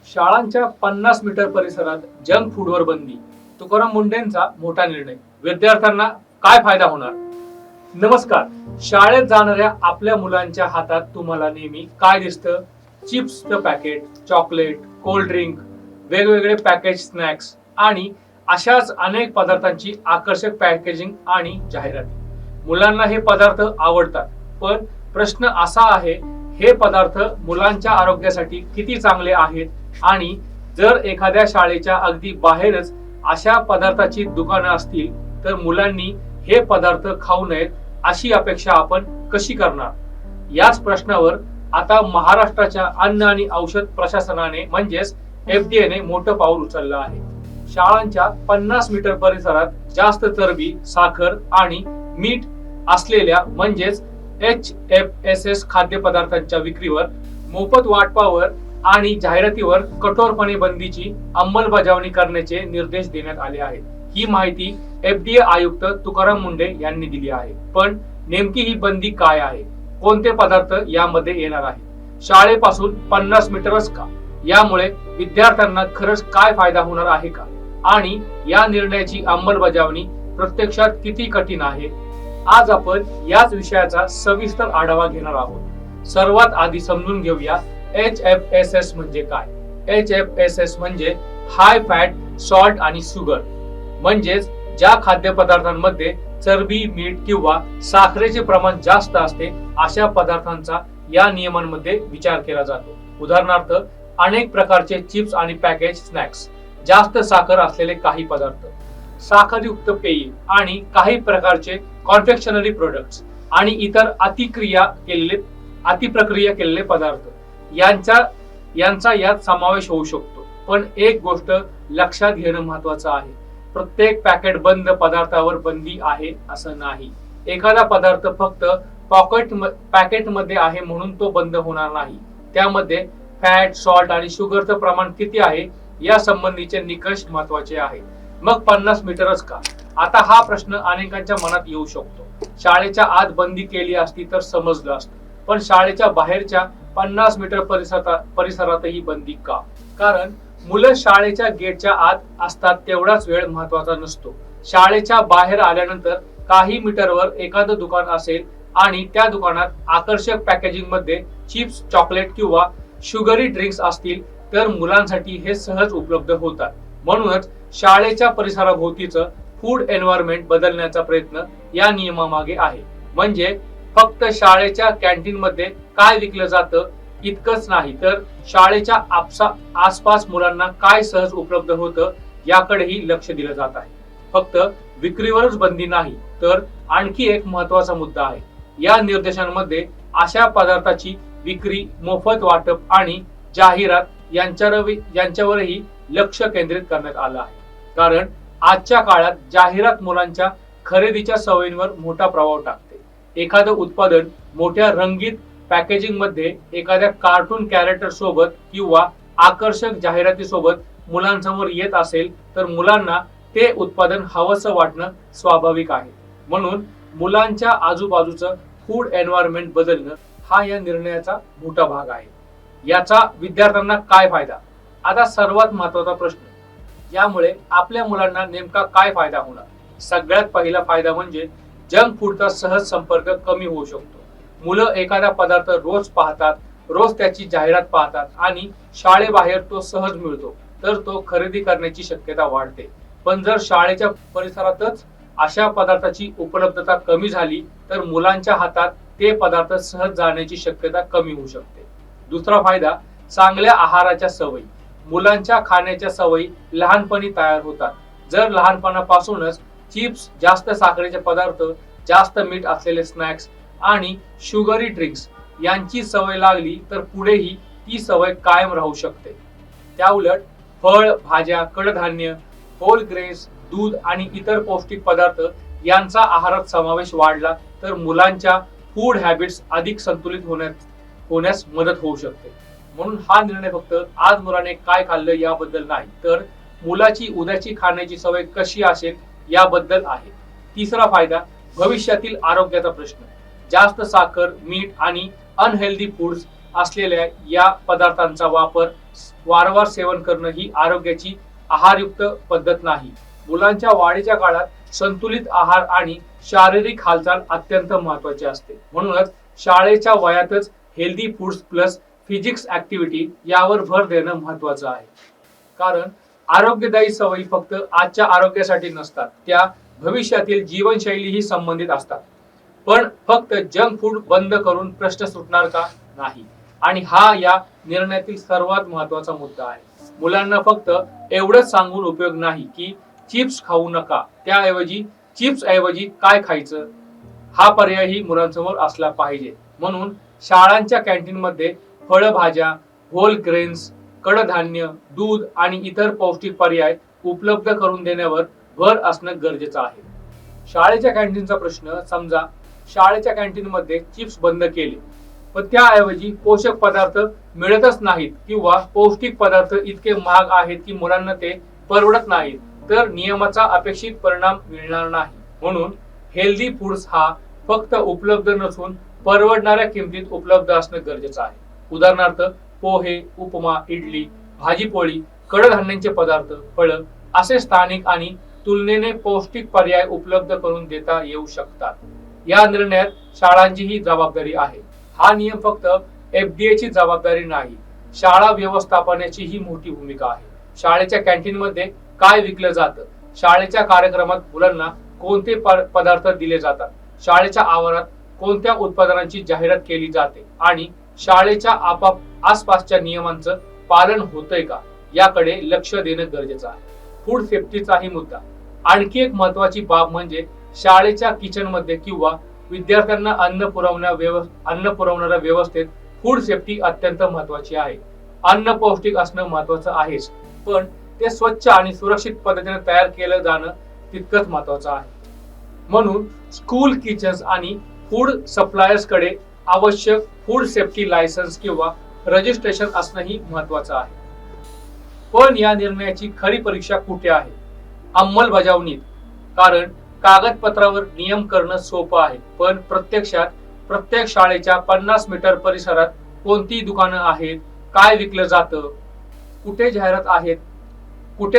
शाळांच्या 50 मीटर परिसरात जंक फूडवर बंदी. तुकाराम मुंढेंचा मोठा निर्णय. विद्यार्थ्यांना काय फायदा होणार? नमस्कार. शाळेत जाणाऱ्या आपल्या मुलांच्या हातात तुम्हाला नेहमी काय दिसतं? चिप्सचं पॅकेट, चॉकलेट, कोल्ड ड्रिंक, वेगवेगळे पॅकेज स्नॅक्स आणि अशाच अनेक पदार्थांची आकर्षक पॅकेजिंग आणि जाहिराती. मुलांना हे पदार्थ आवडतात, पण प्रश्न असा आहे, हे पदार्थ मुलांच्या आरोग्यासाठी किती चांगले आहेत? आणि जर एखाद्या शाळेच्या अगदी बाहेरच अशा पदार्थाची दुकानं असतील तर मुलांनी हे पदार्थ खाऊ नयेत अशी अपेक्षा आपण कशी करणार? याच प्रश्नावर आता महाराष्ट्राच्या अन्न आणि औषध प्रशासनाने म्हणजेच FDA ने मोठं पाऊल उचललं आहे. शाळांच्या 50 मीटर परिसरात जास्त चरबी, साखर आणि मीठ असलेल्या म्हणजेच HFSS खाद्यपदार्थांच्या विक्रीवर, मोफत वाटपावर आणि जाहिरातीवर कठोरपणे बंदीची अंमलबजावणी करण्याचे निर्देश देण्यात आले आहेत. ही माहिती FDA आयुक्त तुकाराम मुंढे यांनी दिली आहे. पण नेमकी ही बंदी काय आहे? कोणते पदार्थ यामध्ये येणार आहे? शाळेपासून 50 मीटरच का? यामुळे विद्यार्थ्यांना खरंच काय फायदा होणार आहे का? आणि या निर्णयाची अंमलबजावणी प्रत्यक्षात किती कठीण आहे? आज आपण याच विषयाचा सविस्तर आढावा घेणार आहोत. सर्वात आधी समजून घेऊया HFSS म्हणजे काय. HFSS म्हणजे हाय फॅट, सॉल्ट आणि शुगर. म्हणजेच ज्या खाद्यपदार्थांमध्ये चरबी, मीठ किंवा साखरेचे प्रमाण जास्त असते अशा पदार्थांचा या नियमांमध्ये विचार केला जातो. उदाहरणार्थ, अनेक प्रकारचे चिप्स आणि पॅकेज स्नॅक्स, जास्त साखर असलेले काही पदार्थ, साखरयुक्त पेये आणि काही प्रकारचे कॉन्फेक्शनरी प्रोडक्ट्स आणि इतर अतिप्रक्रिया केलेले पदार्थ यांचा यात समावेश होऊ शकतो. पण एक गोष्ट लक्षात घेणं महत्वाचं आहे, प्रत्येक पॅकेट बंद पदार्थावर बंदी आहे असं नाही. एखादा पदार्थ फक्त पॅकेटमध्ये आहे म्हणून तो बंद होणार नाही. त्यामध्ये फॅट, सॉल्ट आणि शुगरचं प्रमाण किती आहे या संबंधीचे निकष महत्वाचे आहे. मग 50 मीटरच का? आता हा प्रश्न अनेकांच्या मनात येऊ शकतो. शाळेच्या आत बंदी केली असती तर समजलं असतं, पण शाळेच्या बाहेरच्या 50 मीटर परिसरातही बंदी का? कारण मुलं शाळेच्या गेटच्या आत असतात तेवढाच वेळ महत्वाचा नसतो. शाळेच्या बाहेर आल्यानंतर काही मीटरवर एखादं दुकान असेल आणि त्या दुकानात आकर्षक पॅकेजिंग मध्ये चिप्स, चॉकलेट किंवा शुगरी ड्रिंक्स असतील तर मुलांसाठी हे सहज उपलब्ध होतात. म्हणूनच शाळेच्या परिसराभोवतीचं फूड एन्व्हायरमेंट बदलण्याचा प्रयत्न या नियमामागे आहे. म्हणजे फक्त शाळेच्या कॅन्टीन मध्ये काय विकलं जातं इतकंच नाही, तर शाळेच्या आसपास मुलांना काय सहज उपलब्ध होतं याकडेही लक्ष दिलं जात आहे. फक्त विक्रीवरच बंदी नाही, तर आणखी एक महत्वाचा मुद्दा आहे. या निर्देशांमध्ये अशा पदार्थाची विक्री, मोफत वाटप आणि जाहिरात यांच्यावरही लक्ष केंद्रित करण्यात आलं आहे. कारण आजच्या काळात जाहिरात मुलांच्या खरेदीच्या सवयींवर मोठा प्रभाव टाकते. एखादं उत्पादन मोठ्या रंगीत पॅकेजिंग मध्ये एखाद्या कार्टून कॅरेक्टर सोबत किंवा आकर्षक जाहिराती सोबत मुलांसमोर येत असेल तर मुलांना ते उत्पादन हवंसं वाटणं स्वाभाविक आहे. म्हणून मुलांच्या आजूबाजूचं फूड एन्व्हायरमेंट बदलणं हा या निर्णयाचा मोठा भाग आहे. याचा विद्यार्थ्यांना काय फायदा? आता सर्वात महत्वाचा प्रश्न, यामुळे आपल्या मुलांना नेमका काय फायदा होणार? सगळ्यात पहिला फायदा म्हणजे जंक फूडचा सहज संपर्क कमी होऊ शकतो. मुलं एखादा पदार्थ रोज पाहतात, रोज त्याची जाहिरात पाहतात आणि शाळेबाहेर तो सहज मिळतो तर तो खरेदी करण्याची शक्यता वाढते. पण जर शाळेच्या परिसरातच अशा पदार्थाची उपलब्धता कमी झाली तर मुलांच्या हातात ते पदार्थ सहज जाण्याची शक्यता कमी होऊ शकते. दुसरा फायदा, चांगल्या आहाराच्या सवयी. मुलांच्या खाण्याच्या सवयी लहानपणी तयार होतात. जर लहानपणापासूनच चिप्स, जास्त साखरेचे पदार्थ, जास्त मीठ असलेले स्नॅक्स आणि शुगरी ड्रिंक्स यांची सवय लागली तर पुढेही ती सवय कायम राहू शकते. त्याउलट फळ, भाज्या, कडधान्य, होल ग्रेन्स, दूध आणि इतर पौष्टिक पदार्थ यांचा आहारात समावेश वाढला तर मुलांच्या फूड हॅबिट्स अधिक संतुलित होण्यास मदत होऊ शकते. म्हणून हा निर्णय फक्त आज मुलाने काय खाल्लं याबद्दल नाही, तर मुलाची उद्याची खाण्याची सवय कशी असेल याबद्दल आहे. तिसरा फायदा, भविष्यातील आरोग्याचा प्रश्न. जास्त साखर, मीठ आणि अनहेल्दी फूड्स असलेल्या या पदार्थांचा वापर वारंवार सेवन करणं ही आरोग्याची आहारयुक्त पद्धत नाही. मुलांच्या वाढीच्या काळात संतुलित आहार आणि शारीरिक हालचाल अत्यंत महत्वाची असते. म्हणूनच शाळेच्या वयातच healthy foods plus physics activity यावर भर देणं महत्वाचं आहे. कारण आरोग्यदायी सवयी फक्त आजच्या आरोग्यासाठी नसतात, त्या भविष्यातील जीवनशैलीही संबंधित असतात. पण फक्त जंक फूड बंद करून प्रश्न सुटणार का? नाही. आणि हा या निर्णयातील सर्वात महत्वाचा मुद्दा आहे. मुलांना फक्त एवढंच सांगून उपयोग नाही की चिप्स खाऊ नका, त्याऐवजी चिप्स ऐवजी काय खायचं हा पर्यायही मुलांसमोर असला पाहिजे. म्हणून शाळांच्या कॅन्टीन मध्ये फळभाज्या, होल ग्रेन्स, कडधान्य, दूध आणि इतर पौष्टिक पर्याय उपलब्ध करून देण्यावर भर असणं गरजेचं आहे. शाळेच्या कॅन्टीनचा प्रश्न, समजा शाळेच्या कॅन्टीन मध्ये चिप्स बंद केले पण त्याऐवजी पोषक पदार्थ मिळतच नाहीत किंवा पौष्टिक पदार्थ इतके महाग आहेत की मुलांना ते परवडत नाहीत, तर नियमाचा अपेक्षित परिणाम मिळणार नाही. म्हणून हेल्दी फूड्स हा फक्त उपलब्ध नसून परवडणाऱ्या किमतीत उपलब्ध असणं गरजेचं आहे. उदाहरणार्थ पोहे, उपमा, इडली, भाजीपोळी, कडधान्यांचे पदार्थ, फळं असे स्थानिक आणि तुलनेने पौष्टिक पर्याय उपलब्ध करून देता येऊ शकतात. या निर्णयात शाळांचीही जबाबदारी आहे. हा नियम फक्त FDA ची जबाबदारी नाही, शाळा व्यवस्थापनाचीही मोठी भूमिका आहे. शाळेच्या कॅन्टीन मध्ये काय विकलं जातं, शाळेच्या कार्यक्रमात मुलांना कोणते पदार्थ दिले जातात, शाळेच्या आवारात कोणत्या उत्पादनांची जाहिरात केली जाते आणि शाळेच्या आसपासच्या नियमांचं पालन होतंय का याकडे लक्ष देणं गरजेचं आहे. फूड सेफ्टीचाही मुद्दा. आणखी एक महत्वाची बाब म्हणजे शाळेच्या किचन मध्ये किंवा विद्यार्थ्यांना अन्न पुरवणाऱ्या व्यवस्थेत फूड सेफ्टी अत्यंत महत्वाची आहे. अन्न पौष्टिक असणं महत्वाचं आहेच, पण ते स्वच्छ आणि सुरक्षित पद्धतीने तयार केलं जाणं तितकंच महत्वाचं आहे. म्हणून स्कूल किचन्स आणि फूड सप्लायर्स कडे आवश्यक फूड सेफ्टी लायसन्स किंवा रजिस्ट्रेशन असणंही महत्वाचं आहे. पण या निर्णयाची खरी परीक्षा कुठे आहे? अंमलबजावणीत. कारण कागदपत्रावर नियम करणं सोपं आहे, पण प्रत्यक्षात प्रत्येक शाळेच्या 50 मीटर परिसरात कोणती दुकानं आहेत, काय विकलं जातं, कुठे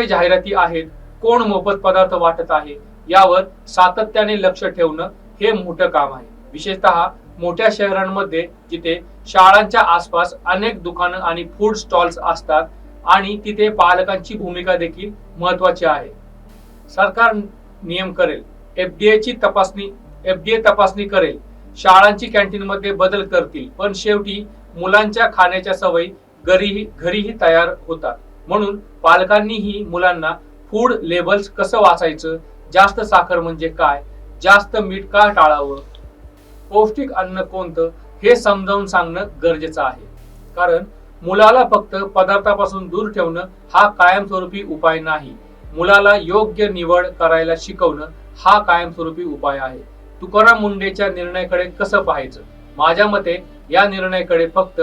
जाहिराती आहेत, कोण मोफत पदार्थ वाटत आहे यावर सातत्याने लक्ष ठेवणं हे मोठं काम आहे. विशेषतः मोठ्या शहरांमध्ये जिथे शाळांच्या आसपास अनेक दुकानं आणि फूड स्टॉल्स असतात आणि तिथे पालकांची भूमिका देखील महत्वाची आहे. सरकार नियम करेल, FDA तपासणी करेल, शाळांची कॅन्टीन मध्ये बदल करतील, पण शेवटी मुलांच्या खाण्याच्या सवयी घरीही तयार होतात. म्हणून पालकांनीही मुलांना फूड लेबल्स कसं वाचायचं, जास्त साखर म्हणजे काय, जास्त मीठ का टाळावं, पौष्टिक अन्न कोणतं हे समजावून सांगणं गरजेचं आहे. कारण मुलाला फक्त पदार्थापासून दूर ठेवणं हा कायमस्वरूपी उपाय नाही, मुलाला योग्य निवड करायला शिकवणं हा कायमस्वरूपी उपाय आहे. तुकाराम मुंडेच्या निर्णयाकडे कसं पाहायचं? माझ्या मते या निर्णयाकडे फक्त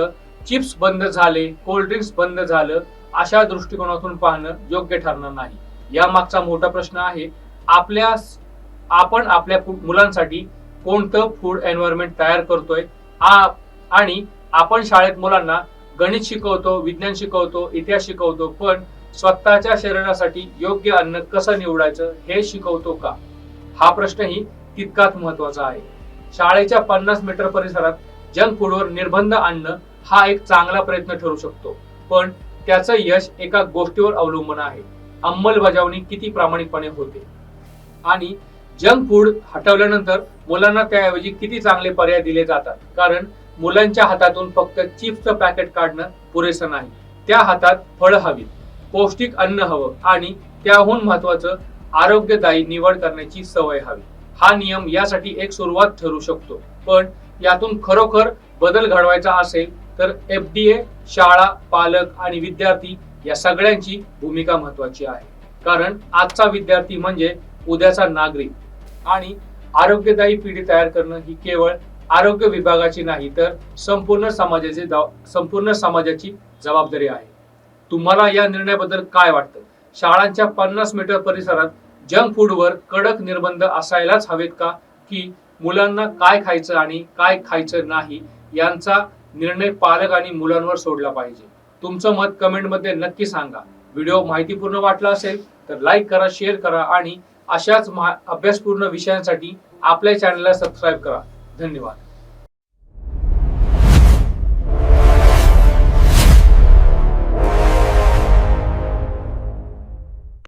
चिप्स बंद झाले, कोल्ड ड्रिंक्स बंद झालं अशा दृष्टिकोनातून पाहणं योग्य ठरणार नाही. या मागचा मोठा प्रश्न आहे, आपण आपल्या मुलांसाठी कोणतं फूड एन्व्हायरमेंट तयार करतोय. आणि आपण शाळेत मुलांना गणित शिकवतो, विज्ञान शिकवतो, इतिहास शिकवतो, पण स्वतःच्या शरीरासाठी योग्य अन्न कसं निवडायचं हे शिकवतो का? हा प्रश्नही तितकाच महत्वाचा आहे. शाळेच्या 50 मीटर परिसरात जंक फूडवर निर्बंध आणणं हा एक चांगला प्रयत्न ठरू शकतो, पण त्याचं यश एका गोष्टीवर अवलंबून आहे, अंमलबजावणी किती प्रामाणिकपणे होते आणि जंक फूड हटवल्यानंतर मुलांना त्याऐवजी किती चांगले पर्याय दिले जातात. कारण मुलांच्या हातातून फक्त चिप्सचं पॅकेट काढणं पुरेसं नाही, त्या हातात फळं हवीत, पौष्टिक अन्न हवं आणि त्याहून महत्वाचं आरोग्यदायी निवड करण्याची सवय हवी. हा नियम यासाठी एक सुरुवात ठरू शकतो, पण यातून खरोखर बदल घडवायचा असेल तर FDA, शाळा, पालक आणि विद्यार्थी या सगळ्यांची भूमिका महत्वाची आहे. कारण आजचा विद्यार्थी म्हणजे उद्याचा नागरिक आणि आरोग्यदायी पिढी तयार करणं ही केवळ आरोग्य विभागाची नाही तर संपूर्ण समाजाची जबाबदारी आहे. तुम्हाला या निर्णयाबद्दल काय वाटतं? शाळांच्या 50 मीटर परिसरात जंक फूडवर कडक निर्बंध असायलाच हवेत का, की मुलांना काय खायचं आणि काय खायचं नाही यांचा निर्णय पालक आणि मुलांवर सोडला पाहिजे. तुमचं मत कमेंटमध्ये नक्की सांगा. व्हिडिओ माहितीपूर्ण वाटला असेल तर लाईक करा, शेअर करा आणि अशाच अभ्यासपूर्ण विषयांसाठी आपल्या चॅनलला सबस्क्राईब करा. धन्यवाद.